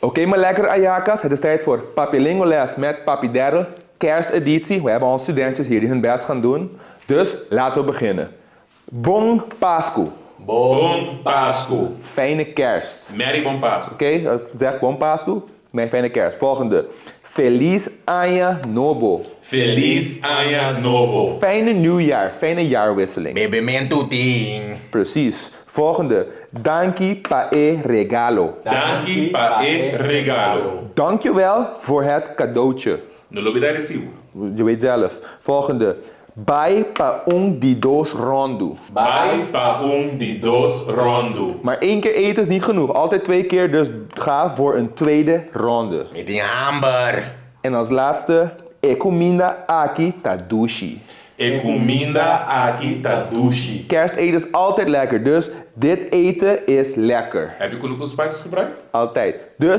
Oké, mijn lekkere Ayakas, het is tijd voor Papi Lingoles met Papi Daryl, kersteditie. We hebben onze studentjes hier die hun best gaan doen. Dus laten we beginnen. Bon Pascu. Bom Pascu. Fijne kerst. Merry Bom Pascu. Oké, zeg Bon Pascu. Mijn fijne kerst. Volgende. Feliz Año Novo. Feliz Año Novo. Fijne nieuwjaar, fijne jaarwisseling. Bebimento ting. Precies. Volgende. Danki pa e regalo. Danki pa e regalo. Dankjewel voor het cadeautje. No lo olvidar recibo. Je weet zelf. Volgende. Bai pa un di dos rondo. Vai pa di dos rondo. Maar 1 keer eten is niet genoeg. Altijd 2 keer, dus ga voor een tweede ronde. Met die hamburger. En als laatste. Ekumina aki tadushi. E comida aqui tadushi. Kersteten is altijd lekker, dus dit eten is lekker. Heb je Kuluku spices gebruikt? Altijd. Dus